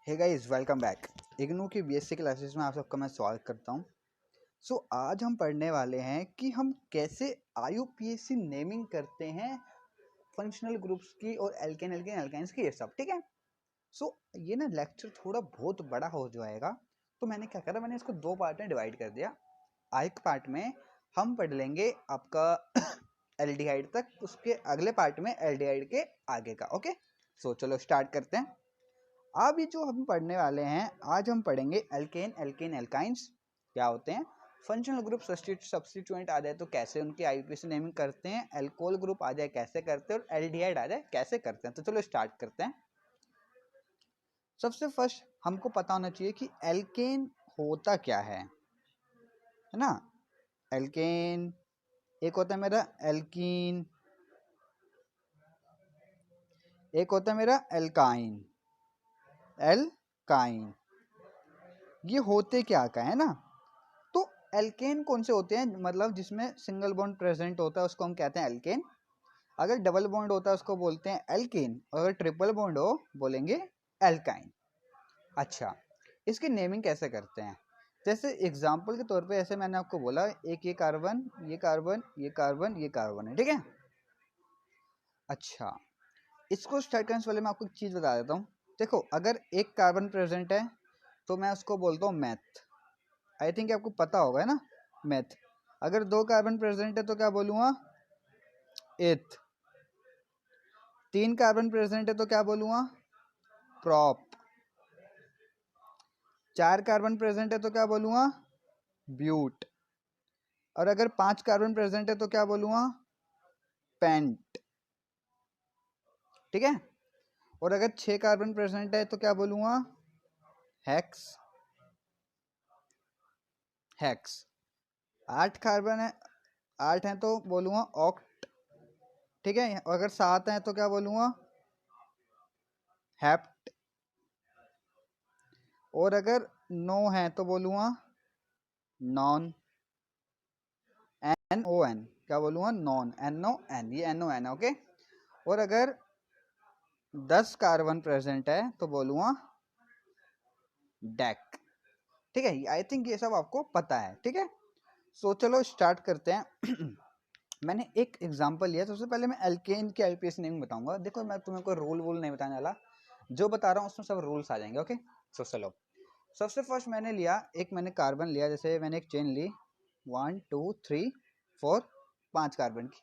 हे guys, welcome back. IGNOU की BSc classes में आप सबका मैं स्वागत करता हूं। आज हम पढ़ने वाले हैं कि हम कैसे आईयूपीएसी नेमिंग करते हैं फंक्शनल ग्रुप्स की और एल्केन एल्केन एल्काइंस की, ये सब ठीक है। ये ना लेक्चर थोड़ा बहुत बड़ा हो जाएगा, तो मैंने क्या करा, मैंने इसको दो पार्ट में डिवाइड कर दिया। एक पार्ट में हम पढ़ लेंगे आपका एल्डिहाइड तक, उसके अगले पार्ट में एल्डिहाइड के आगे का। ओके, चलो स्टार्ट करते हैं। अब ये जो हम पढ़ने वाले हैं, आज हम पढ़ेंगे एल्केन एल्केन एल्काइंस क्या होते हैं, फंक्शनल ग्रुप सब्स्टिट्यूएंट आ जाए तो कैसे उनकी आईयूपीएसी नेमिंग करते हैं, एल्कोहल ग्रुप आ जाए कैसे करते हैं, और एल्डिहाइड आ जाए कैसे करते हैं। तो चलो स्टार्ट करते हैं। सबसे फर्स्ट हमको पता होना चाहिए कि एल्केन होता क्या है ना। एल्केन एक होता है मेरा एल्कीन, एक होता है मेरा एल्काइन। एल्काइन ये होते क्या का है ना। तो एल्केन कौन से होते हैं, मतलब जिसमें सिंगल बॉन्ड प्रेजेंट होता है उसको हम कहते हैं एल्केन। अगर डबल बॉन्ड होता है उसको बोलते हैं एल्केन, और अगर ट्रिपल बॉन्ड हो बोलेंगे एल्काइन। अच्छा, इसकी नेमिंग कैसे करते हैं, जैसे एग्जांपल के तौर पे ऐसे मैंने आपको बोला, एक ये कार्बन, ये कार्बन, ये कार्बन, ये कार्बन है, ठीक है। अच्छा, इसको स्टार्ट करने से पहले मैं आपको एक चीज बता देता हूँ। देखो, अगर एक कार्बन प्रेजेंट है तो मैं उसको बोलता हूँ मैथ। आई थिंक आपको पता होगा है ना, मैथ। अगर दो कार्बन प्रेजेंट है तो क्या बोलूँगा, एथ। तीन कार्बन प्रेजेंट है तो क्या बोलूँगा, प्रॉप। चार कार्बन प्रेजेंट है तो क्या बोलूँगा, ब्यूट। और अगर पांच कार्बन प्रेजेंट है तो क्या बोलूँगा, पेंट, ठीक है। और अगर छह कार्बन प्रेजेंट है तो क्या बोलूँगा, हेक्स। हेक्स। आठ कार्बन है, आठ है तो बोलूँगा ऑक्ट, ठीक है। और अगर सात है तो क्या बोलूँगा, हेप्ट। और अगर नौ है तो बोलूँगा नॉन। एन ओ एन, क्या बोलूँगा, नॉन। एन ओ एन, ये एन ओ एन, ओके। और अगर 10 कार्बन प्रेजेंट है तो बोलूँगा डेक, ठीक है। आई थिंक ये सब आपको पता है, ठीक है। चलो स्टार्ट करते हैं। मैंने एक एग्जांपल लिया। सबसे पहले मैं एल्केन की आईयूपीएसी नेमिंग बताऊंगा। देखो, मैं तुम्हें कोई रूल वूल नहीं बताने वाला, जो बता रहा हूँ उसमें सब रूल्स आ जाएंगे, ओके। चलो, सबसे फर्स्ट मैंने लिया, मैंने कार्बन लिया, जैसे मैंने एक चेन ली 1 2 3 4 5 कार्बन की।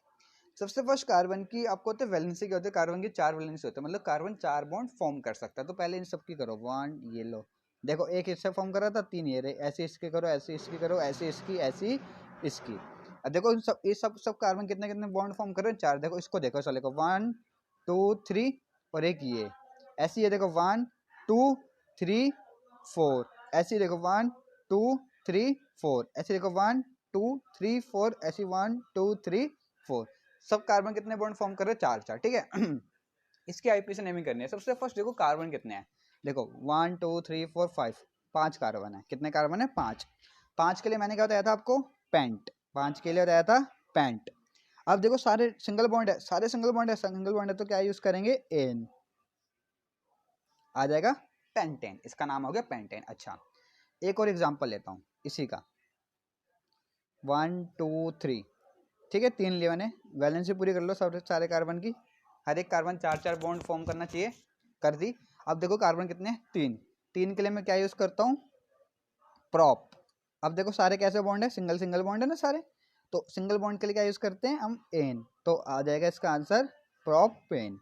सबसे फर्स्ट कार्बन की आपको होते वैलेंसी क्या होते हैं, कार्बन की 4 वैलेंसी होते हैं, मतलब कार्बन 4 बॉन्ड फॉर्म कर सकता है। तो पहले इन सब की करो, 1 ये लो, देखो एक इससे फॉर्म कर रहा था, 3 ये रहे, ऐसे इसके करो, ऐसे इसकी करो, ऐसे इसकी, ऐसी इसकी। अब देखो ये सब कार्बन कितने कितने बॉन्ड फॉर्म कर रहे हैं, 4। देखो इसको, देखो चलो, 1 2 3 और एक ये ऐसी है, देखो 1 2 3 4, ऐसी देखो 1 2 3 4, ऐसी देखो 1 2 3 4, ऐसी 1 2 3 4। सब कार्बन कितने बॉन्ड फॉर्म कर रहे हैं, 4 4, ठीक है। इसकी आईयूपीएसी नेमिंग करनी है। सबसे फर्स्ट देखो कार्बन कितने हैं, देखो 1 2 3 4 5, 5 कार्बन है। कितने कार्बन है, 5। 5 के लिए मैंने क्या बताया था आपको, पेंट। 5 के लिए बताया था पेंट। अब देखो सारे सिंगल बॉन्ड है, सारे सिंगल बॉन्ड है, सिंगल बॉन्ड है तो क्या यूज करेंगे, एन आ जाएगा, पेंटेन। इसका नाम हो गया पेंटेन। अच्छा, एक और एग्जांपल लेता हूँ इसी का, 1 2 3, ठीक है। 3 लिए मैंने, वैलेंसी पूरी कर लो सारे कार्बन की। हर एक कार्बन 4 4 बॉन्ड फॉर्म करना चाहिए, कर दी। अब देखो कार्बन कितने, 3। 3 के लिए मैं क्या यूज करता हूँ, प्रॉप। अब देखो सारे कैसे बॉन्ड है, सिंगल सिंगल बॉन्ड है ना सारे, तो सिंगल बॉन्ड के लिए क्या यूज करते हैं हम, एन। तो आ जाएगा इसका आंसर प्रोपेन,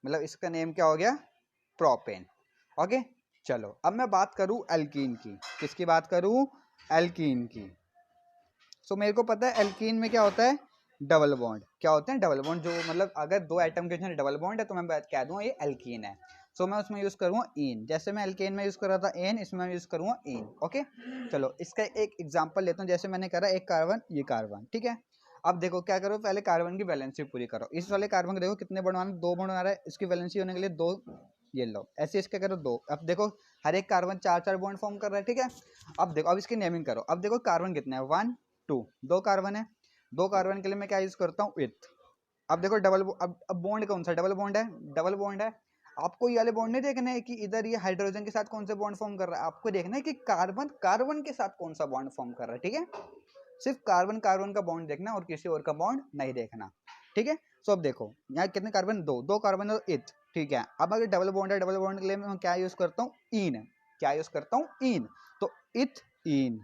मतलब इसका नेम क्या हो गया, प्रोपेन, ओके। चलो अब मैं बात करूं एल्कीन की। किसकी बात करूं, एल्कीन की। मेरे को पता है एल्कीन में क्या होता है, डबल बॉन्ड। क्या होते हैं, डबल बॉन्ड। जो मतलब अगर दो एटम के बीच डबल बॉन्ड है तो मैं कह दूंगा ये एल्कीन है। मैं उसमें यूज करूंगा इन, जैसे मैं एल्केन में यूज कर रहा था एन, इसमें मैं यूज करूंगा इन, ओके। चलो इसका एक एग्जांपल लेता हूँ। जैसे मैंने करा एक कार्बन, ये कार्बन, ठीक है। अब देखो क्या करो, पहले कार्बन की वैलेंसी पूरी करो। इस वाले कार्बन को देखो कितने बॉन्ड बना, 2 बॉन्ड बना रहा है, इसकी वैलेंसी होने के लिए 2, ये लो, ऐसे इसके करो 2। अब देखो हर एक कार्बन 4 4 बॉन्ड फॉर्म कर रहा है, ठीक है। अब देखो, अब इसकी नेमिंग करो। अब देखो कार्बन कितने हैं, 1 2, 2 कार्बन है। 2 कार्बन के लिए मैं क्या यूज करता हूँ, विथ। अब देखो डबल, अब बॉन्ड कौन सा, डबल बॉन्ड है, डबल बॉन्ड है। आपको ये वाले बॉन्ड नहीं देखने हैं कि इधर ये हाइड्रोजन के साथ कौन सा बॉन्ड फॉर्म कर रहा है, आपको देखना है कि कार्बन कार्बन के साथ कौन सा बॉन्ड फॉर्म कर रहा है। ठीक है, सिर्फ कार्बन कार्बन का बॉन्ड देखना और किसी और का बॉन्ड नहीं देखना। ठीक है, सो अब देखो यहाँ कितने कार्बन, दो कार्बन और इथ। ठीक है, अब अगर डबल बॉन्ड है, डबल बॉन्ड के लिए मैं क्या यूज करता हूँ, इन। क्या यूज करता हूँ, इन। तो इथ इन,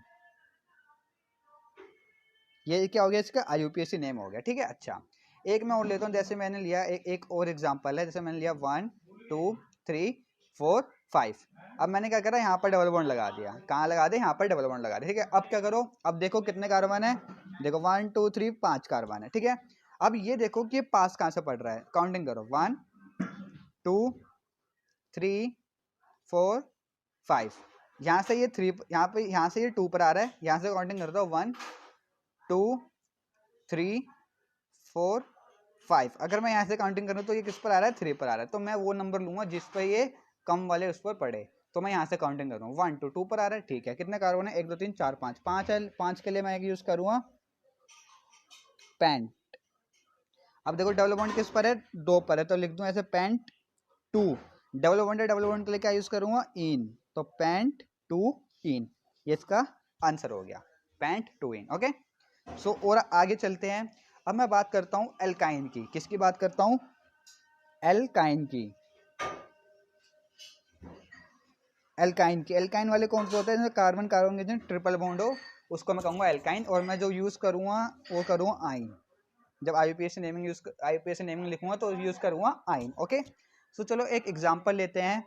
ये क्या हो गया, इसका IUPAC नेम हो गया। ठीक है, अच्छा एक मैं और लेता हूँ, जैसे मैंने लिया एक और एग्जांपल है, जैसे मैंने लिया 1 2 3 4 5। अब मैंने क्या करा, यहाँ पर डबल बॉन्ड लगा दिया। कहाँ लगा दे, यहाँ पर डबल बॉन्ड लगा दिया। ठीक है, अब क्या करो, अब देखो कितने कार्बन है, देखो 1 2 3 5 कार्बन है। ठीक है, अब ये देखो कि ये पास कहाँ से पड़ रहा है, काउंटिंग करो 1 2 3 4 5। यहाँ से ये 3, यहाँ से ये 2 पर आ रहा है, यहाँ से काउंटिंग करता हूँ 1 2 3 4 5। अगर मैं यहाँ से काउंटिंग करूँ तो ये किस पर आ रहा है, 3 पर आ रहा है। तो मैं वो नंबर लूंगा जिस पर ये कम वाले उस पर पड़े। तो मैं यहाँ से काउंटिंग करूँ 1 2 पर आ रहा है। ठीक है, कितने कार्बन है, 1 2 3 4 5, 5 है, 5 के लिए मैं यूज करूँगा पेंट। अब देखो डबल बॉन्ड किस पर है, 2 पर है, तो लिख दूं ऐसे पेंट 2। डबल बॉन्ड है, डबल बॉन्ड के लिए क्या यूज करूंगा, इन। तो पेंट 2 इन, ये इसका आंसर हो गया, पेंट 2 इन। ओके, सो और आगे चलते हैं। अब मैं बात करता हूं एल्काइन की। किसकी बात करता हूं, एल्काइन की। एल्काइन की, एल्काइन वाले कौन से होते हैं, कार्बन कार्बन के जो ट्रिपल बॉन्ड हो उसको मैं कहूंगा एल्काइन। और मैं जो यूज करूंगा वो करूंगा आइन। जब IUPAC नेमिंग लिखूंगा तो यूज करूंगा आइन। ओके, सो चलो एक एग्जांपल लेते हैं।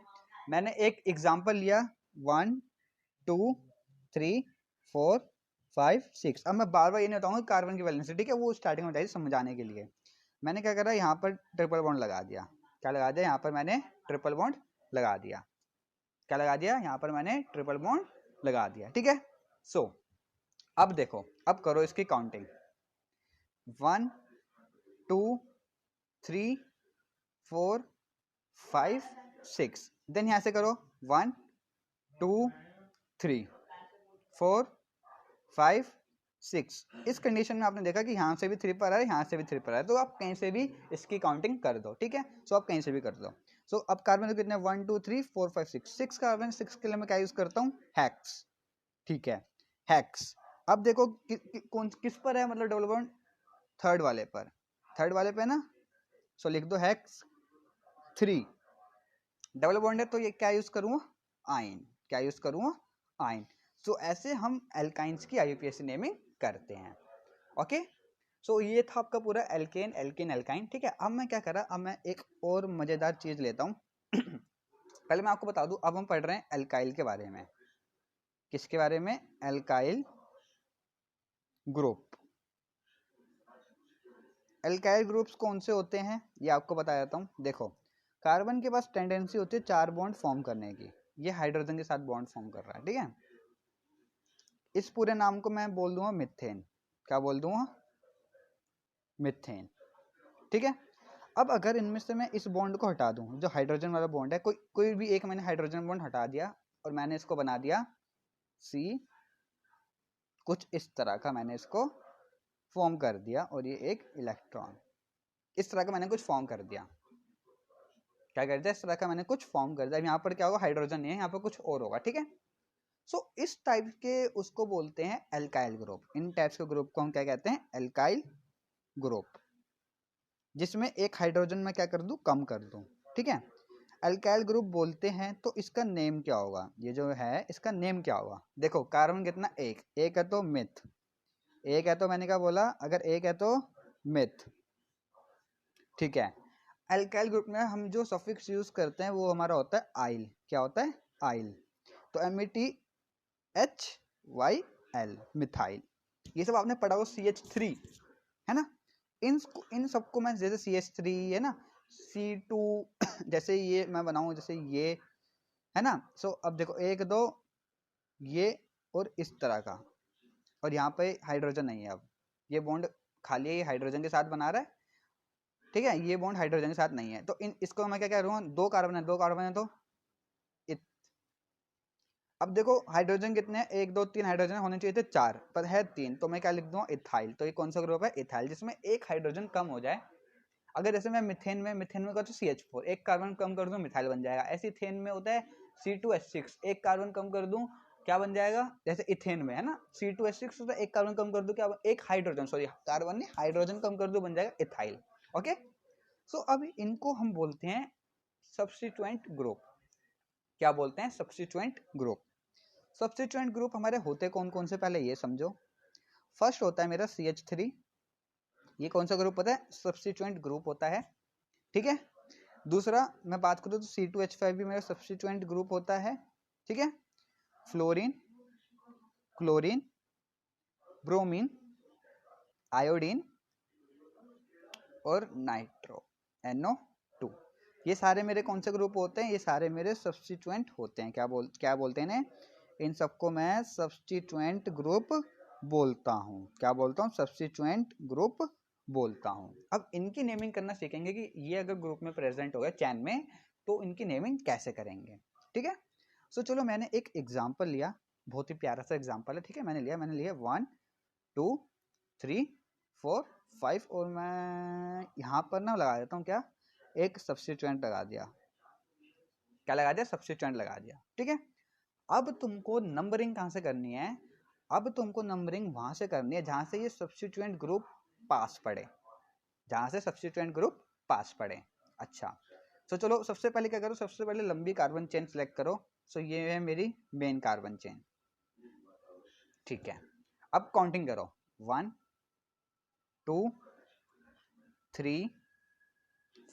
मैंने एक एग्जांपल लिया 1 2 3 4 5 6। अब मैं बार बार ये नहीं बताऊंगा कार्बन की वैलेंसी, ठीक है, वो स्टार्टिंग में बताइए समझाने के लिए। मैंने क्या करा, यहाँ पर ट्रिपल बॉन्ड लगा दिया। क्या लगा दिया, यहाँ पर मैंने ट्रिपल बॉन्ड लगा दिया। क्या लगा दिया, यहाँ पर मैंने ट्रिपल बॉन्ड लगा दिया। ठीक है, सो अब देखो, अब करो इसकी काउंटिंग 1 2 3 4 5 6। देन यहां से करो 1 2 3 4 5 6। इस कंडीशन में आपने देखा कि यहां से भी 3 पर आ रहा है, यहां से भी 3 पर आ रहा है, तो आप कहीं से भी इसकी काउंटिंग कर दो। ठीक है, सो आप कहीं से भी कर दो। सो अब कार्बन कितने, 1 2 3 4 5 6 कार्बन। 6 के लिए मैं क्या यूज करता हूँ, हेक्स। ठीक है, हेक्स। अब देखो कौन किस पर है, मतलब डबल बॉन्ड थर्ड वाले पर, थर्ड वाले पे ना, सो लिख दो हेक्स 3। डबल बॉन्ड है तो ये क्या यूज करूंगा, आइन। क्या यूज करूंगा, आइन। सो ऐसे हम एल्काइंस की IUPAC नेमिंग करते हैं। ओके, सो ये था आपका पूरा एल्केन एल्केन एल्काइन। ठीक है, अब मैं क्या कर रहा, अब मैं एक और मजेदार चीज लेता हूँ। पहले मैं आपको बता दूं, अब हम पढ़ रहे हैं एल्काइल के बारे में। किसके बारे में, एल्काइल ग्रुप। एल्काइल ग्रुप्स कौन से होते हैं ये आपको बता देता हूँ। देखो, कार्बन के पास टेंडेंसी होती है 4 बॉन्ड फॉर्म करने की। ये हाइड्रोजन के साथ बॉन्ड फॉर्म कर रहा है। ठीक है, इस पूरे नाम को मैं बोल दूंगा मिथेन। क्या बोल दूंगा, मिथेन। ठीक है, अब अगर इनमें से मैं इस बॉन्ड को हटा दूं, जो हाइड्रोजन वाला बॉन्ड है, कोई भी एक मैंने हाइड्रोजन बॉन्ड हटा दिया और मैंने इसको बना दिया C, कुछ इस तरह का मैंने इसको फॉर्म कर दिया, और ये एक इलेक्ट्रॉन, इस तरह का मैंने कुछ फॉर्म कर दिया। क्या कर दिया, इस तरह का मैंने कुछ फॉर्म कर दिया। यहाँ पर क्या होगा, हाइड्रोजन नहीं है, यहाँ पर कुछ और होगा। ठीक है, सो इस टाइप के उसको बोलते हैं एल्काइल ग्रुप। इन टाइप्स के ग्रुप को हम क्या कहते हैं, एल्काइल ग्रुप, जिसमें एक हाइड्रोजन में क्या कर दूं, कम कर दूं। ठीक है, एल्काइल ग्रुप बोलते हैं। तो इसका नेम क्या होगा, ये जो है इसका नेम क्या होगा। देखो कार्बन कितना, एक है तो मिथ, एक है तो मैंने क्या बोला, अगर एक है तो मिथ। ठीक है, एल्काइल ग्रुप में हम जो सफिक्स यूज करते हैं वो हमारा होता है आइल। क्या होता है, आइल। तो METHYL, मिथाइल। ये सब आपने पढ़ा हो, CH3 है ना। इन सबको मैं, जैसे CH3 है ना, C2 जैसे ये मैं बनाऊं, जैसे ये है ना। सो अब देखो 1 2 ये और इस तरह का, और यहाँ पे हाइड्रोजन नहीं है। अब ये बॉन्ड खाली है, ये हाइड्रोजन के साथ बना रहा है। ठीक है, ये बॉन्ड हाइड्रोजन के साथ नहीं है, तो इसको मैं क्या कह रहा हूँ, 2 कार्बन है, 2 कार्बन है तो इत। अब देखो हाइड्रोजन कितने हैं, 1 2 3 हाइड्रोजन होने चाहिए थे 4, पर है 3, तो मैं क्या लिख दूंगा, इथाइल। तो ये कौन सा ग्रुप है, इथाइल, जिसमें एक हाइड्रोजन कम हो जाए। अगर जैसे मैं मिथेन में का तो CH4, एक कार्बन कम कर दूं मिथाइल बन जाएगा। ऐसे इथेन में होता है C2H6, एक कार्बन कम कर दूं क्या बन जाएगा, जैसे इथेन में है ना C2H6 होता है, एक कार्बन कम कर दूं क्या, एक हाइड्रोजन, सॉरी कार्बन नहीं हाइड्रोजन कम कर दूं बन जाएगा इथाइल। ओके, सो अब इनको हम बोलते हैं सब्स्टिट्यूएंट ग्रुप। क्या बोलते हैं, सब्स्टिट्यूएंट ग्रुप। सब्स्टिट्यूएंट ग्रुप हमारे होते कौन कौन से, पहले ये समझो। फर्स्ट होता है मेरा CH3, ये कौन सा ग्रुप होता है, सब्स्टिट्यूएंट ग्रुप होता है, ठीक है। दूसरा मैं बात करूं तो C2H5 भी मेरा सब्स्टिट्यूएंट ग्रुप होता है, ठीक है। फ्लोरीन, क्लोरीन, ब्रोमीन, आयोडीन और नाइट्रो NO2, ये सारे मेरे कौन से ग्रुप होते हैं, ये सारे मेरे सब्स्टिट्यूएंट होते हैं। क्या बोलते हैं इन्हें, इन सबको मैं सब्स्टिट्यूएंट ग्रुप बोलता हूँ। क्या बोलता हूँ, सब्स्टिट्यूएंट ग्रुप बोलता हूँ। अब इनकी नेमिंग करना सीखेंगे कि ये अगर ग्रुप में प्रेजेंट हो गए चैन में तो इनकी नेमिंग कैसे करेंगे, ठीक है। सो चलो मैंने एक एग्जाम्पल लिया, बहुत ही प्यारा सा एग्जाम्पल है, ठीक है। मैंने लिया 1 2 3 4 5 और मैं यहाँ पर ना लगा देता हूँ क्या, एक सब्स्टिट्यूएंट लगा दिया। क्या लगा दिया, सब्स्टिट्यूएंट लगा दिया, ठीक है। अब तुमको नंबरिंग कहाँ से करनी है, अब तुमको नंबरिंग वहां से करनी है जहां से ये सब्स्टिट्यूएंट ग्रुप पास पड़े, जहां से सब्स्टिट्यूएंट ग्रुप पास पड़े। अच्छा, तो चलो सबसे पहले क्या करो, सबसे पहले लंबी कार्बन चेन सेलेक्ट करो। सो ये है मेरी मेन कार्बन चेन, ठीक है। अब काउंटिंग करो 1 2 3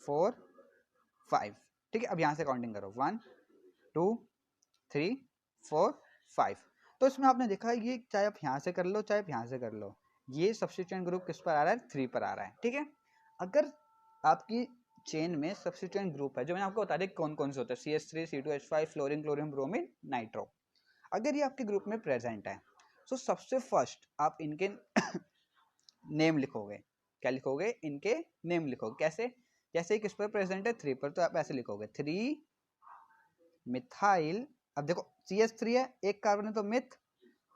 4 5, ठीक है। अब यहां से काउंटिंग करो 1 2 3 4 5। तो इसमें आपने देखा ये चाहे आप यहाँ से कर लो चाहे आप यहाँ से कर लो, ये सब्स्टिट्यूएंट ग्रुप किस पर आ रहा है, 3 पर आ रहा है, ठीक है। अगर आपकी चेन में सब्स्टिट्यूएंट ग्रुप है जो मैंने आपको बता दिया कौन कौन से होते हैं, CH3 C2H5 fluorine chlorine bromine nitro, अगर ये आपके ग्रुप में प्रेजेंट है तो सबसे फर्स्ट आप इनके नेम लिखोगे। क्या लिखोगे, इनके नेम लिखोगे। कैसे, जैसे किस पर प्रेजेंट है, 3 पर, तो आप ऐसे लिखोगे 3 मिथाइल। अब देखो CH3 है, एक कार्बन है तो मिथ,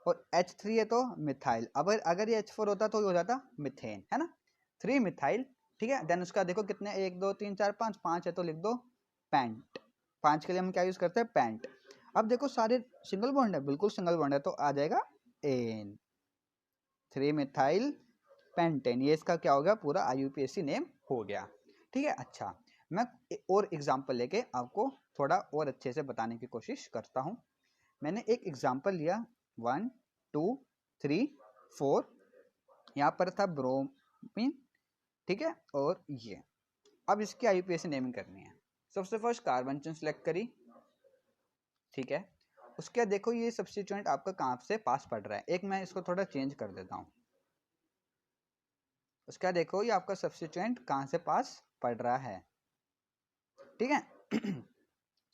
और H3 है तो मिथाइल। अब अगर ये H4 होता तो ये हो जाता मिथेन, है ना। 3 मिथाइल, ठीक है। देन उसका देखो कितने, 1 2 3 4 5, 5 है तो लिख दो पेंट। 5 के लिए हम क्या यूज करते हैं, पेंट। अब देखो सारे सिंगल बॉन्ड है, बिल्कुल सिंगल बॉन्ड है, तो आ जाएगा एन, 3 मिथाइल पेंटेन। ये इसका क्या हो गया, पूरा IUPAC नेम हो गया, ठीक है। अच्छा, मैं और एग्जांपल लेके आपको थोड़ा और अच्छे से बताने की कोशिश करता हूँ। मैंने एक एग्जांपल लिया 1 2 3 4, यहाँ पर था ब्रोमीन, ठीक है। और ये अब इसकी IUPAC नेमिंग करनी है। सबसे फर्स्ट कार्बन चेन सेलेक्ट करी, ठीक है। उसके बाद देखो ये सब्स्टिट्यूएंट आपका कहाँ से पास पड़ रहा है, एक मैं इसको थोड़ा चेंज कर देता हूँ। उसके बाद देखो ये आपका सब्स्टिट्यूएंट कहाँ से पास पड़ रहा है, ठीक है।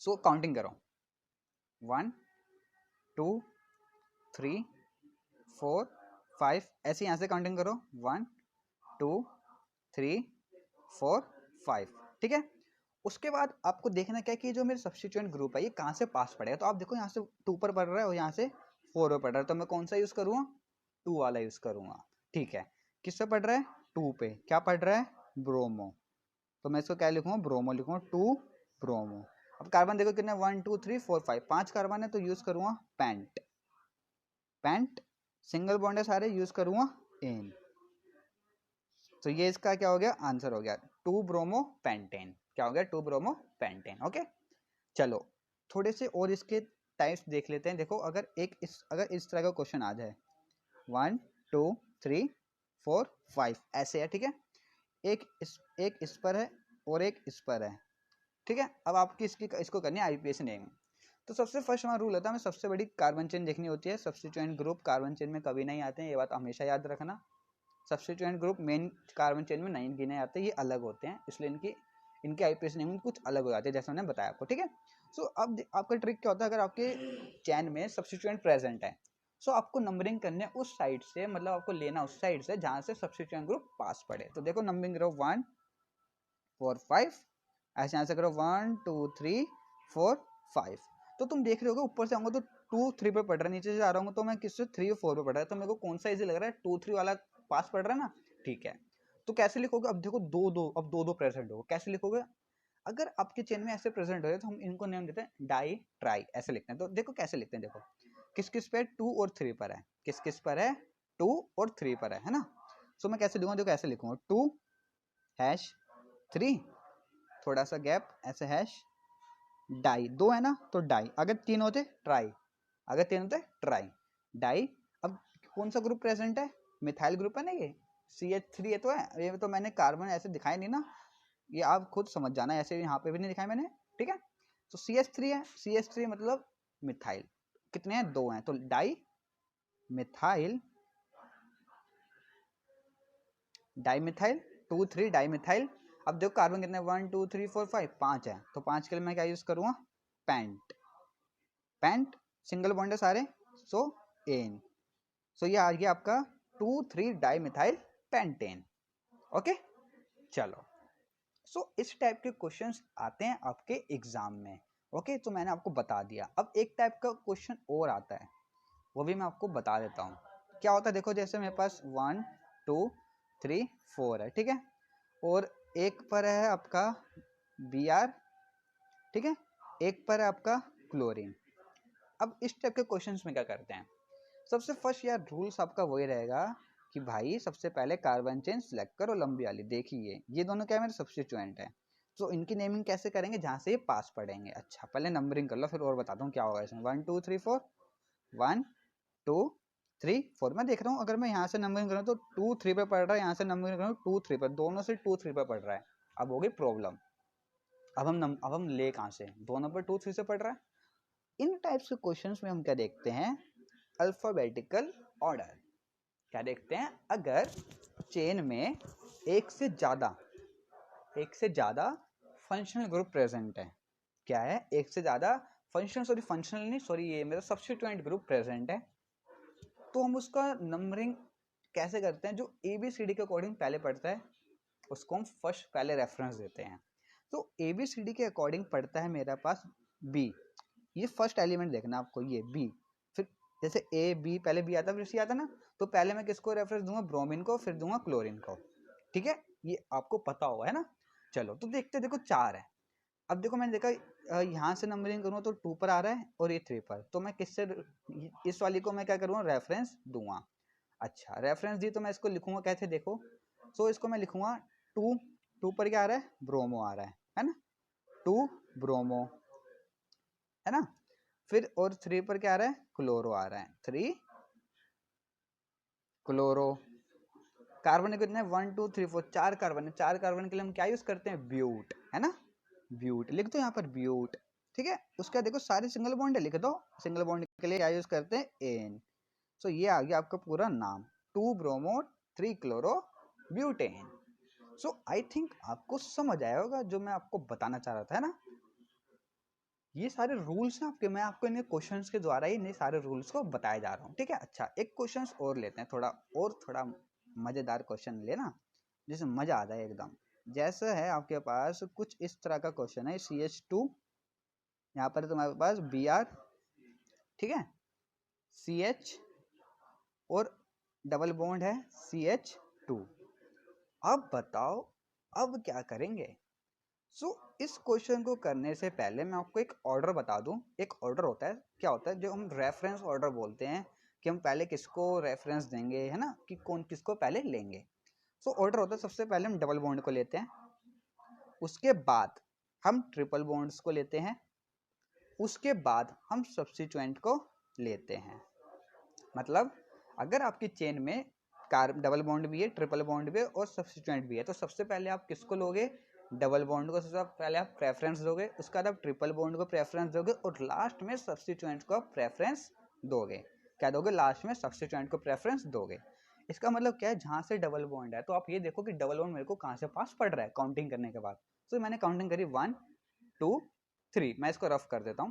सो काउंटिंग करो 1 2 3 4 5, ऐसे यहाँ से काउंटिंग करो 1 2 3 4 5, ठीक है। उसके बाद आपको देखना क्या कि जो मेरे सब्स्टिट्यूएंट ग्रुप है ये कहाँ से पास पड़ेगा, तो आप देखो यहाँ से 2 पर पड़ रहा है और यहाँ से 4 पर पड़ रहा है, तो मैं कौन सा यूज करूँगा, 2 वाला यूज करूँगा, ठीक है। किस पे पड़ रहा है, 2 पे। क्या पड़ रहा है, ब्रोमो, तो मैं इसको क्या लिखूंगा, ब्रोमो लिखूंगा, 2 ब्रोमो। अब कार्बन देखो कितने, 1 2 3 4 5, 5 कार्बन है तो यूज करूंगा पेंट। पेंट सिंगल बॉन्ड है सारे, यूज करूंगा एन। तो ये इसका क्या हो गया, आंसर हो गया 2 ब्रोमो पेंटेन। क्या हो गया, 2 ब्रोमो पेंटेन, ओके। चलो थोड़े से और इसके टाइप्स देख लेते हैं। देखो अगर अगर इस तरह का क्वेश्चन आ जाए 1 2 3 4 5 ऐसे है, ठीक है। एक इस पर है और एक इस पर है, ठीक है। अब आपकी इसको करनी है IUPAC नेमिंग। तो सबसे फर्स्ट हमारा रूल होता है, हमें सबसे बड़ी कार्बन चेन देखनी होती है। सब्स्टिट्यूएंट ग्रुप कार्बन चेन में कभी नहीं आते हैं, ये बात हमेशा याद रखना। Substituent group main carbon chain में नहीं गिने जाते, ये अलग होते हैं, इसलिए इनकी IUPAC नेमिंग कुछ अलग हो जाती है, जैसा मैंने बताया आपको, ठीक है। सो अब आपका ट्रिक क्या होता है, अगर आपके चैन में सब्स्टिट्यूएंट प्रेजेंट है सो आपको नंबरिंग करने उस साइड से, मतलब आपको लेना उस साइड से जहां से सब्स्टिट्यूएंट ग्रुप पास पड़े। तो देखो नंबरिंग करो 1 4 5, ऐसे यहाँ से करो 1 2 3 4 5। तो तुम देख रहे होगे ऊपर से आऊंगा तो 2 3 पे पड़ रहा है, नीचे से आ रहा हूँ तो मैं किससे 3 और 4 पे पड़ रहा है, तो मेरे को कौन सा इजी लग रहा है, 2 3 वाला पास पड़ रहा है ना, ठीक है। तो कैसे लिखोगे? अब देखो दो दो, अब दो दो प्रेजेंट होगा, कैसे लिखोगे? अगर आपके चेन में ऐसे प्रेजेंट हो रहे तो हम इनको नेम देते हैं डाई ट्राई, ऐसे लिखते हैं। तो देखो कैसे लिखते हैं, देखो किस किस पे 2 और 3 पर है, किस किस पर है 2 और 3 पर है ना। सो मैं कैसे लिखूंगा, देखो कैसे लिखूंगा 2 हैश 3, थोड़ा सा गैप ऐसे हैश डाई, 2 है ना तो डाई, अगर 3 होते ट्राई, अगर 3 होते ट्राई डाई। अब कौन सा ग्रुप प्रेजेंट है? मिथाइल ग्रुप है ना, ये CH3 ये तो है, ये तो मैंने कार्बन ऐसे दिखाया नहीं ना, ये आप खुद समझ जाना, ऐसे यहाँ पे भी नहीं दिखाया मैंने, ठीक है। तो CH3 है, CH3 मतलब मिथाइल, कितने हैं? 2 हैं, तो di methyl, di methyl 2 3 di methyl. अब देखो कार्बन कितने 1 2 3 4 5, 5 है, तो 5 के लिए मैं क्या यूज करूंगा? पेंट, पेंट सिंगल बॉन्ड है सारे, सो एन, सो ये आ गया आपका 2 3 डाई मिथाइल पेंटेन। ओके चलो, सो इस टाइप के क्वेश्चंस आते हैं आपके एग्जाम में। ओके तो मैंने आपको बता दिया। अब एक टाइप का क्वेश्चन और आता है, वो भी मैं आपको बता देता हूँ क्या होता है। देखो जैसे मेरे पास 1 2 3 4 है, ठीक है, और एक पर है आपका Br, ठीक है, एक पर है आपका क्लोरीन। अब इस टाइप के क्वेश्चंस में क्या करते हैं, सबसे फर्स्ट यार रूल्स आपका वही रहेगा कि भाई सबसे पहले कार्बन चेन सिलेक्ट करो लंबी वाली। देखिए ये दोनों क्या है, मेरे सब्स्टिट्यूएंट है, तो इनकी नेमिंग कैसे करेंगे? जहाँ से ये पास पढ़ेंगे। अच्छा पहले नंबरिंग कर लो, फिर और बताता हूँ क्या होगा इसमें। 1 2 3 4, 1 2 3 4, मैं देख रहा हूँ अगर मैं यहाँ से नंबरिंग करूँ तो 2 3 पे पढ़ रहा है, यहाँ से नंबरिंग करूँ 2 3 पे, दोनों से 2 3 पे पढ़ रहा है। अब होगी प्रॉब्लम, अब हम ले कहाँ से, दोनों पर 2 3 से पढ़ रहा है। इन टाइप्स के क्वेश्चंस में हम क्या देखते हैं? Alphabetical order. क्या देखते हैं? अगर चेन में एक से ज्यादा फंक्शनल ग्रुप प्रेजेंट है, क्या है? एक से ज्यादा फंक्शनल नहीं सॉरी, ये मेरा सब्स्टिट्यूएंट ग्रुप प्रेजेंट है, तो हम उसका नंबरिंग कैसे करते हैं? जो ABCD के अकॉर्डिंग पहले पढ़ता है उसको हम फर्स्ट पहले रेफरेंस देते हैं। तो ABCD के अकॉर्डिंग पढ़ता है मेरे पास B, ये फर्स्ट एलिमेंट देखना आपको, ये B, फिर जैसे A B, पहले B आता फिर C आता ना, तो पहले मैं किसको रेफरेंस दूंगा? ब्रोमीन को, फिर दूंगा क्लोरीन को, ठीक है, ये आपको पता होगा है ना। चलो तो देखते देखो 4 है। अब देखो मैंने देखा यहाँ से नंबरिंग करूँ तो 2 पर आ रहा है और ये 3 पर, तो मैं किससे इस वाली को मैं क्या करूँगा? रेफरेंस दूंगा। अच्छा रेफरेंस दी तो मैं इसको लिखूंगा कैसे? देखो सो इसको मैं लिखूंगा 2 पर क्या आ रहा है? ब्रोमो आ रहा है ना, 2 ब्रोमो है ना, फिर और 3 पर क्या आ रहा है? क्लोरो आ रहा है, 3 क्लोरो। कार्बन कितने? 1 2 3 4, 4 कार्बन है, 4 कार्बन के लिए हम क्या यूज करते हैं? ब्यूट, है ना, ब्यूट लिख दो यहाँ पर ब्यूट, ठीक है। उसका देखो सारे सिंगल बॉन्ड है, लिख दो। सिंगल बॉन्ड के लिए क्या यूज करते हैं? एन। सो ये आ गया आपका पूरा नाम, 2 bromo 3 chloro butane. So I think आपको समझ आया होगा जो मैं आपको बताना चाह रहा था, है ना। ये सारे रूल्स हैं आपके, मैं आपको इन क्वेश्चंस के द्वारा ही इन सारे रूल्स को बताया जा रहा हूँ, ठीक है। अच्छा एक क्वेश्चंस और लेते हैं, थोड़ा मजेदार क्वेश्चन लेना जिससे मजा आ जाए एकदम। जैसा है आपके पास कुछ इस तरह का क्वेश्चन है, CH2, यहाँ पर तुम्हारे पास Br, ठीक है, CH और डबल बॉन्ड है CH2। अब बताओ अब क्या करेंगे? इस क्वेश्चन को करने से पहले मैं आपको एक ऑर्डर बता दूं। एक ऑर्डर होता है, क्या होता है, जो हम रेफरेंस ऑर्डर बोलते हैं, कि हम पहले किसको रेफरेंस देंगे, है ना, कि कौन किसको पहले लेंगे। ऑर्डर होता है, सबसे पहले हम डबल बॉन्ड को लेते हैं, उसके बाद हम ट्रिपल बॉन्ड्स को लेते हैं, उसके बाद हम सब्स्टिट्यूएंट को लेते हैं। मतलब अगर आपकी चेन में डबल बॉन्ड भी है, ट्रिपल बॉन्ड भी है और सब्स्टिट्यूएंट भी है, तो सबसे पहले आप किसको लोगे? डबल बॉन्ड को सबसे पहले आप प्रेफरेंस दोगे, उसके बाद आप ट्रिपल बॉन्ड को प्रेफरेंस दोगे और लास्ट में सब्स्टिट्यूएंट को प्रेफरेंस दोगे। क्या दोगे? लास्ट में सब्स्टिट्यूएंट को प्रेफरेंस दोगे। इसका मतलब क्या है? जहां से डबल बॉन्ड है तो आप ये देखो कि डबल बॉन्ड मेरे को कहां से पास पड़ रहा है काउंटिंग करने के बाद। तो मैंने काउंटिंग करी 1 2 3, मैं इसको रफ कर देता हूं,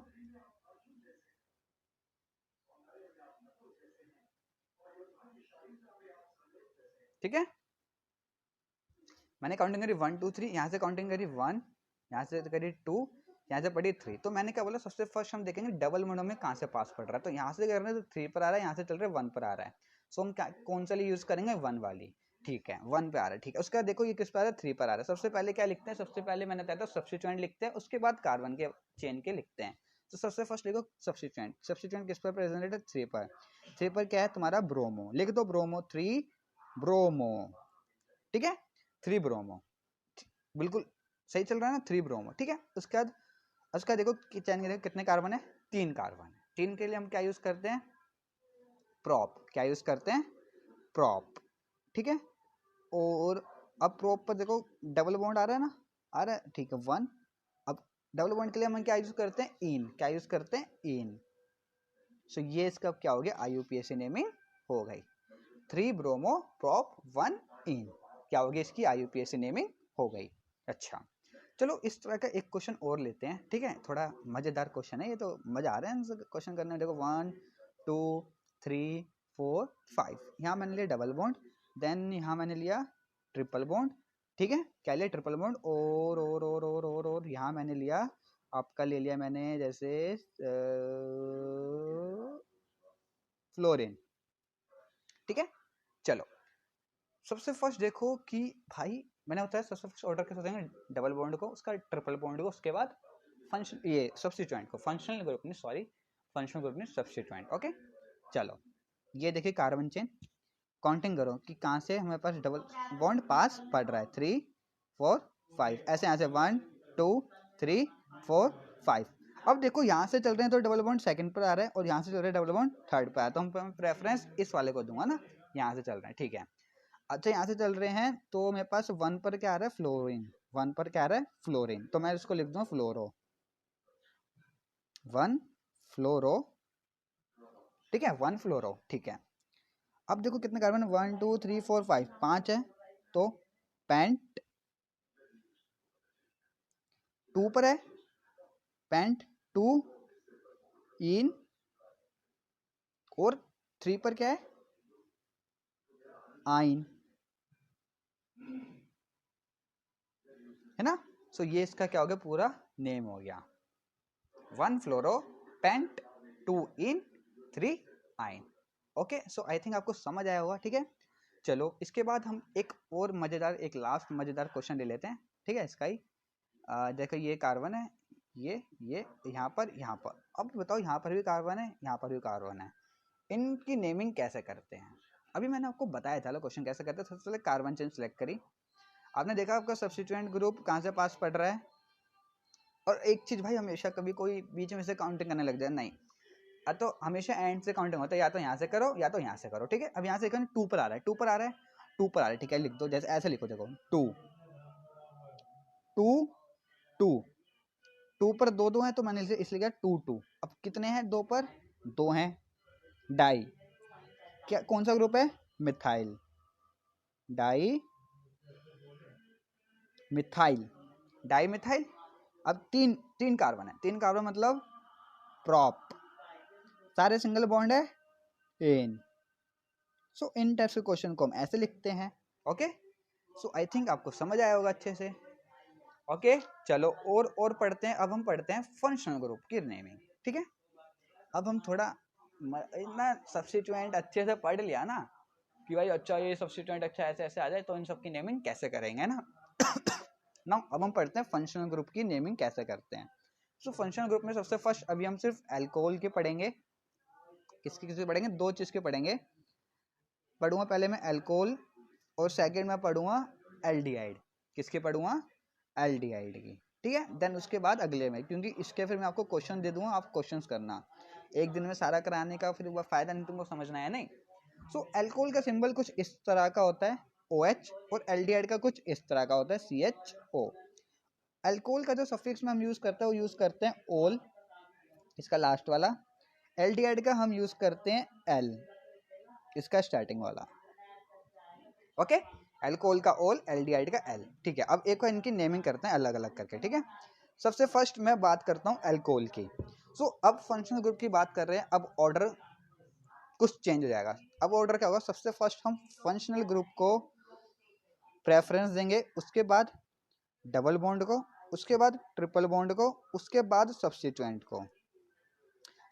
ठीक है। मैंने काउंटिंग करी 1 2 3, यहाँ से काउंटिंग करी 1, यहाँ से करी 2, यहाँ से पड़ी 3। तो मैंने क्या बोला, सबसे फर्स्ट हम देखेंगे डबल बॉन्ड में कहाँ से पास पड़ रहा है। तो यहाँ से कर रहे हैं तो 3 पर आ रहा है, यहाँ से चल रहे 1 पर आ रहा है। सो हम क्या कौन सा यूज करेंगे? 1 वाली। ठीक है 1 पे आ रहा है, ठीक है। उसका देखो ये किस पर आ रहा है, 3 पर आ रहा है। सबसे पहले क्या लिखते हैं, सबसे पहले मैंने बताया था सब्स्टिट्यूएंट लिखते हैं, उसके बाद कार्बन के चेन के लिखते हैं। तो सबसे फर्स्ट लिखो सब्स्टिट्यूएंट। सब्स्टिट्यूएंट किस पर प्रेजेंट है, 3 पर। 3 पर क्या है तुम्हारा, ब्रोमो। लिख दो ब्रोमो, 3 ब्रोमो, ठीक है 3 ब्रोमो, बिल्कुल सही चल रहा है ना, 3 ब्रोमो, ठीक है। उसके बाद उसका देखो चैन के देखो कितने कार्बन है, 3 कार्बन है। 3 के लिए हम क्या यूज करते हैं, प्रॉप। क्या यूज करते हैं, प्रॉप, ठीक है। और अब प्रॉप पर देखो डबल बॉन्ड आ रहा है ना, आ रहा है, ठीक है 1। अब डबल बॉन्ड के लिए हम क्या यूज करते हैं, इन। क्या यूज करते हैं, इन। सो ये इसका क्या हो गया, IUPAC नेमिंग हो गई। 3 ब्रोमो प्रॉप 1 इन, क्या हो गया, इसकी IUPAC नेमिंग हो गई। अच्छा चलो इस तरह का एक क्वेश्चन और लेते हैं, ठीक है। थोड़ा मजेदार क्वेश्चन है ये, तो मजा आ रहा है क्वेश्चन करने में। देखो 1 2 3 4 5, यहाँ मैंने लिया डबल बॉन्ड, देन यहाँ मैंने लिया ट्रिपल बॉन्ड, ठीक है। क्या लिया, ट्रिपल बॉन्ड। और यहाँ मैंने लिया, आपका ले लिया मैंने जैसे फ्लोरीन, ठीक है। चलो सबसे फर्स्ट देखो कि भाई मैंने बताया सबसे फर्स्ट ऑर्डर कैसे देंगे, डबल बॉन्ड को, उसका ट्रिपल बॉन्ड को, उसके बाद फंक्शन ये सब्स्टिट्यूएंट को, फंक्शनल ग्रुप नहीं सॉरी, फंक्शनल ग्रुप नहीं सब्स्टिट्यूएंट, ओके। चलो ये देखिए कार्बन चेन, काउंटिंग करो कि कहाँ से हमारे पास डबल बॉन्ड पास पड़ रहा है, 3 4 5, ऐसे यहाँ से 1 2 3 4 5। अब देखो यहाँ से चल रहे हैं तो डबल बॉन्ड सेकंड पर आ रहा है, और यहाँ से चल रहे हैं डबल बॉन्ड थर्ड पर आ रहा है, तो हम प्रेफरेंस इस वाले को दूंगा ना, यहाँ से चल रहे हैं, ठीक है। अच्छा यहाँ से चल रहे हैं तो मेरे पास 1 पर क्या आ रहा है, फ्लोरीन। 1 पर क्या आ रहा है, फ्लोरीन, तो मैं इसको लिख दूंगा फ्लोरो, 1 फ्लोरो, ठीक है 1 फ्लोरो, ठीक है। अब देखो कितने कार्बन, 1 2 3 4 5, 5 है, तो पेंट 2 पर है, पेंट 2 इन, और 3 पर क्या है, आइन, है ना। सो ये इसका क्या हो गया, पूरा नेम हो गया, 1 फ्लोरो पेंट 2 इन 3 आइन, ओके। सो आई थिंक आपको समझ आया होगा, ठीक है। चलो इसके बाद हम एक और मजेदार, एक लास्ट मजेदार क्वेश्चन ले लेते हैं, ठीक है। इसका ही देखो ये कार्बन है, ये यहाँ पर, अब बताओ यहाँ पर भी कार्बन है, यहाँ पर भी कार्बन है, इनकी नेमिंग कैसे करते हैं। अभी मैंने आपको बताया था क्वेश्चन कैसे करते हैं। सबसे पहले कार्बन चेन सेलेक्ट करी, आपने देखा आपका सब्स्टिट्यूएंट ग्रुप कहाँ से पास पड़ रहा है। और एक चीज भाई, हमेशा कभी कोई बीच में से काउंटिंग करने लग जाए, नहीं, तो हमेशा एंड से काउंटिंग होता है, या तो यहाँ से करो या तो यहाँ से करो, ठीक है। अब यहाँ से 2 पर आ रहा है, 2 पर आ रहा है, 2 पर आ रहा है, ठीक है। लिख दो जैसे ऐसे लिखो, देखो 2 2 2, 2 पर दो दो है, तो मैंने इसलिए किया 2 2। अब कितने हैं, 2 पर 2 हैं, डाई, क्या कौन सा ग्रुप है, methyl, di methyl, di methyl. अब तीन तीन कार्बन है, 3 कार्बन मतलब प्रॉप, सारे सिंगल बॉन्ड है, इन। सो इन टाइप्स के क्वेश्चन को हम ऐसे लिखते हैं, ओके। सो आई थिंक आपको समझ आया होगा अच्छे से, ओके। चलो और पढ़ते हैं, अब हम पढ़ते हैं फंक्शनल ग्रुप की नेमिंग, ठीक है। अब हम थोड़ा इतना सब्स्टिट्यूएंट अच्छे से पढ़ लिया ना कि भाई अच्छा ये सब्स्टिट्यूएंट अच्छा ऐसे ऐसे आ जाए, तो इन सब की नेमिंग कैसे करेंगे ना। ना अब हम पढ़ते हैं फंक्शनल ग्रुप की नेमिंग कैसे करते हैं। सो फंक्शनल ग्रुप में सबसे फर्स्ट अभी हम सिर्फ अल्कोहल के पढ़ेंगे, किसके पढ़ेंगे, 2 चीज के पढ़ेंगे। पढ़ूंगा पहले मैं अल्कोहल, और सेकंड में पढ़ूंगा एल्डिहाइड। किसके पढ़ूंगा, एल्डिहाइड की, ठीक है। देन उसके बाद अगले में, क्योंकि इसके फिर मैं आपको क्वेश्चन दे दूंगा, आप क्वेश्चंस करना, एक दिन में सारा कराने का फिर फायदा नहीं, तुमको समझना है नहीं। सो अल्कोहल का सिंबल कुछ इस तरह का होता है, OH, और एल्डिहाइड का कुछ इस तरह का होता है, CHO। अल्कोहल का जो सफिक्स में हम यूज करते हैं वो यूज करते हैं ओल, इसका लास्ट वाला। एल्डिहाइड का हम यूज करते हैं एल, इसका स्टार्टिंग वाला, ओके। अल्कोहल का ओल, एल्डिहाइड का एल, ठीक है। अब एक को इनकी नेमिंग करते हैं अलग अलग करके, ठीक है। सबसे फर्स्ट मैं बात करता हूँ अल्कोहल की। सो अब फंक्शनल ग्रुप की बात कर रहे हैं, अब ऑर्डर कुछ चेंज हो जाएगा। अब ऑर्डर क्या होगा, सबसे फर्स्ट हम फंक्शनल ग्रुप को प्रेफरेंस देंगे, उसके बाद डबल बॉन्ड को, उसके बाद ट्रिपल बॉन्ड को, उसके बाद सब्स्टिट्यूएंट को।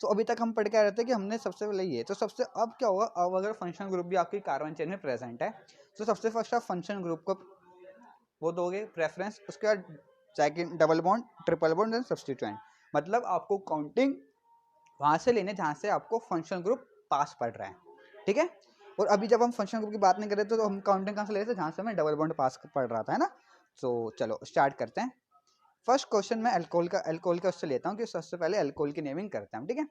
तो अभी तक हम पढ़ के आ रहे थे कि हमने सबसे पहले ये, तो सबसे अब क्या होगा, अब अगर फंक्शनल ग्रुप भी आपकी कार्बन चेन में प्रेजेंट है तो सबसे फर्स्ट आप फंक्शनल ग्रुप को वो दोगे प्रेफरेंस, उसके बाद second double bond, triple bond and substituent. मतलब आपको काउंटिंग वहां से लेने जहां से आपको फंक्शनल ग्रुप पास पड़ रहा है, ठीक है। और अभी जब हम फंक्शनल ग्रुप की बात नहीं कर रहे थे तो हम काउंटिंग कहां से ले रहे थे, जहां से हमें डबल बॉन्ड पास पड़ रहा था, है ना। तो चलो स्टार्ट करते हैं। फर्स्ट क्वेश्चन में अल्कोहल का उससे लेता हूँ कि सबसे पहले अल्कोहल की नेमिंग करते हैं, ठीक है।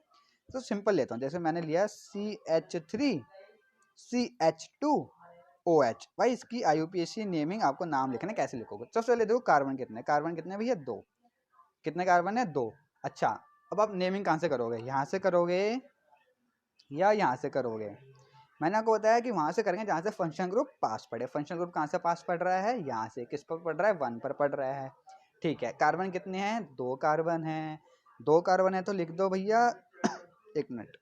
तो सिंपल लेता हूँ, जैसे मैंने लिया CH3CH2OH। भाई इसकी IUPAC नेमिंग आपको नाम लिखना है, कैसे लिखोगे। सबसे पहले देखो कार्बन कितने भैया, 2। कितने कार्बन है, 2। अच्छा, अब आप नेमिंग कहाँ से करोगे, यहाँ से करोगे या यहाँ से करोगे। मैंने आपको बताया कि वहां से करेंगे जहाँ से फंक्शन ग्रुप पास पड़े। फंक्शन ग्रुप कहाँ से पास पड़ रहा है, यहाँ से। किस पर पड़ रहा है, 1 पर पड़ रहा है, ठीक है। कार्बन कितने हैं, 2 कार्बन हैं। 2 कार्बन है तो लिख दो भैया एक मिनट,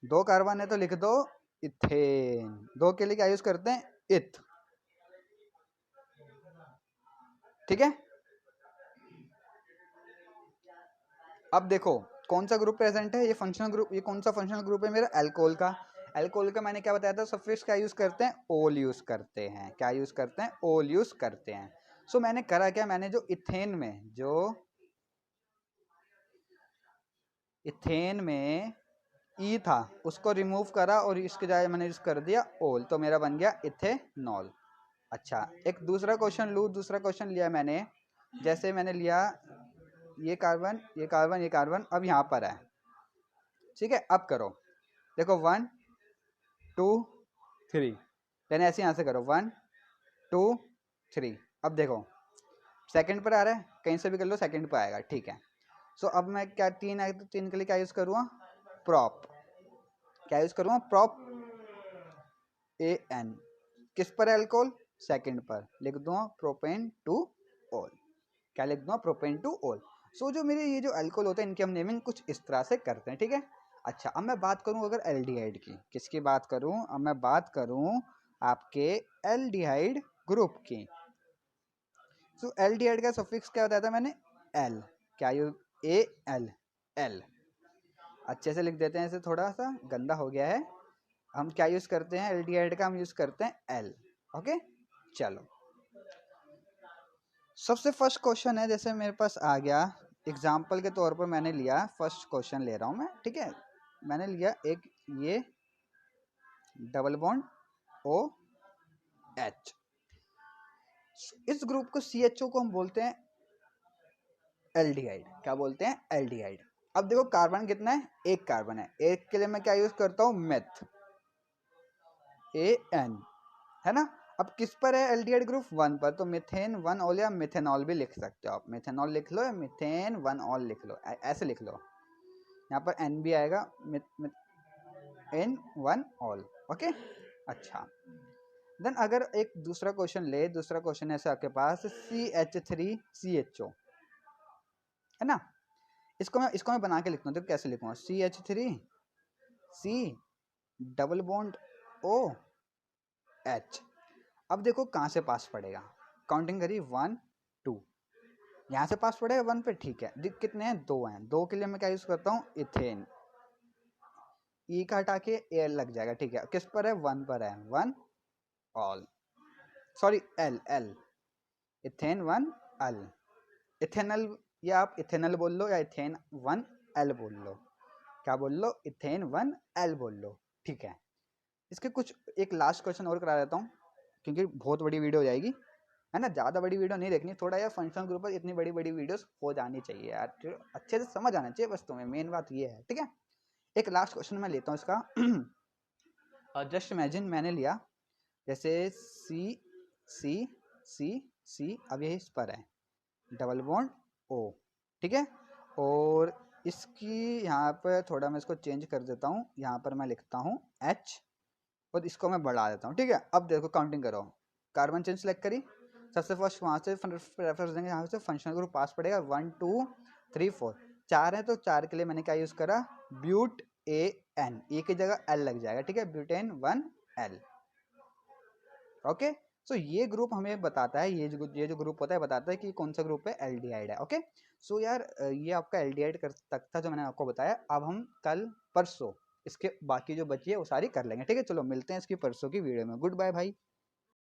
2 कार्बन है तो लिख दो इथेन। 2 के लिए क्या यूज करते हैं, इथ, ठीक है। अब देखो कौन सा ग्रुप प्रेजेंट है, ये फंक्शनल ग्रुप, ये कौन सा फंक्शनल ग्रुप है मेरा, अल्कोहल का। अल्कोहल का मैंने क्या बताया था, सफिक्स क्या यूज करते हैं, ओल यूज करते हैं। क्या यूज करते हैं, ओल यूज करते हैं। सो मैंने करा क्या, मैंने जो इथेन में ई था उसको रिमूव करा और इसके जाए मैंने यूज कर दिया ओल, तो मेरा बन गया इथेनॉल। अच्छा, एक दूसरा क्वेश्चन लूँ, दूसरा क्वेश्चन लिया मैंने, जैसे मैंने लिया ये कार्बन ये कार्बन ये कार्बन, अब यहाँ पर है, ठीक है। अब करो, देखो 1 2 3, यानी ऐसे यहाँ से करो 1 2 3। अब देखो सेकंड पर आ रहा है, कहीं से भी कर लो सेकंड पर आएगा, ठीक है। सो अब मैं क्या, 3 आए तो 3 के लिए क्या यूज करूँगा, प्रॉप। क्या यूज करूँगा, प्रॉप AN। किस पर है अल्कोहल, सेकंड पर, लिख दूंगा प्रोपेन टू ओल। क्या लिख दूंगा, प्रोपेन टू ओल। सो जो मेरे ये जो अल्कोहल होते हैं इनकी हम नेमिंग कुछ इस तरह से करते हैं, ठीक है। अच्छा, अब मैं बात करूं अगर एल्डिहाइड की, किसकी बात करूं, अब मैं बात करूं आपके एल्डिहाइड ग्रुप की। सो एल्डिहाइड का सफिक्स क्या बताया था मैंने, एल। क्या यू AL, एल। अच्छे से लिख देते हैं, इसे थोड़ा सा गंदा हो गया है। हम क्या यूज करते हैं एल्डिहाइड का, हम यूज करते हैं एल, ओके। चलो सबसे फर्स्ट क्वेश्चन है, जैसे मेरे पास आ गया एग्जाम्पल के तौर पर, मैंने लिया फर्स्ट क्वेश्चन ले रहा हूं मैं, ठीक है। मैंने लिया एक ये डबल बॉन्ड OH। इस ग्रुप को CHO को हम बोलते हैं एल्डिहाइड। क्या बोलते हैं, एल्डिहाइड। अब देखो कार्बन कितना है, एक कार्बन है, एक के लिए मैं क्या यूज करता हूँ, मेथ, AN, है ना। अब किस पर है एल्डिहाइड ग्रुप, 1 पर, तो मिथेन 1 ऑल या मिथेनॉल भी लिख सकते हो आप। मिथेनॉल लिख लो या मिथेन 1 ऑल लिख लो, ऐसे लिख लो। यहाँ पर N भी आएगा, मिथेन 1 ऑल, ओके। अच्छा, देन अगर एक दूसरा क्वेश्चन ले, दूसरा क्वेश्चन है आपके पास CH3CHO, है ना। इसको मैं बना के लिखता हूँ, देखो कैसे लिखूंगा, CH3C डबल बॉन्ड OH। अब देखो कहाँ से पास पड़ेगा, काउंटिंग करी 1 2, यहाँ से पास पड़ेगा 1 पे, ठीक है। कितने हैं, 2 हैं। 2 के लिए मैं क्या यूज करता हूँ, इथेन। ई का हटा के एल लग जाएगा, ठीक है। किस पर है, 1 पर है, 1 all, sorry L L, ethane 1 L, ethanal, या आप इथेनल बोल लो या इथेन 1 एल बोल लो। क्या बोल लो, इथेन 1 एल बोल लो, ठीक है। इसके कुछ एक लास्ट क्वेश्चन और करा देता हूँ, क्योंकि बहुत बड़ी वीडियो हो जाएगी, है ना। ज़्यादा बड़ी वीडियो नहीं देखनी, थोड़ा यार फंक्शनल ग्रुप पर इतनी बड़ी बड़ी वीडियोस हो जानी चाहिए यार, अच्छे से समझ आना चाहिए बस तुम्हें, मेन बात ये है, ठीक है। एक लास्ट क्वेश्चन मैं लेता हूँ इसका। जस्ट इमेजिन मैंने लिया जैसे C अब ये इस पर है, डबल बॉन्ड O, ठीक है। और इसकी यहाँ पर थोड़ा मैं इसको चेंज कर देता हूँ, यहाँ पर मैं लिखता हूँ H और इसको मैं बढ़ा देता हूँ, ठीक है। अब देखो काउंटिंग करो, कार्बन चेन सेलेक्ट करी, सबसे फर्स्ट वहाँ से रेफरेंस देंगे, यहाँ से फंक्शनल ग्रुप पास पड़ेगा 1 2 3 4, 4 है तो 4 के लिए मैंने क्या यूज करा, ब्यूट AN, E की जगह L लग जाएगा, ठीक है, ब्यूटेन 1 L, ओके। सो ये ग्रुप हमें बताता है, ये जो ग्रुप होता है बताता है कि कौन सा ग्रुप है एल्डिहाइड है। ओके, सो यार ये आपका एल्डिहाइड तक था जो मैंने आपको बताया। अब हम कल परसों इसके बाकी जो बची है वो सारी कर लेंगे, ठीक है। चलो मिलते हैं इसकी परसों की वीडियो में। गुड बाय भाई।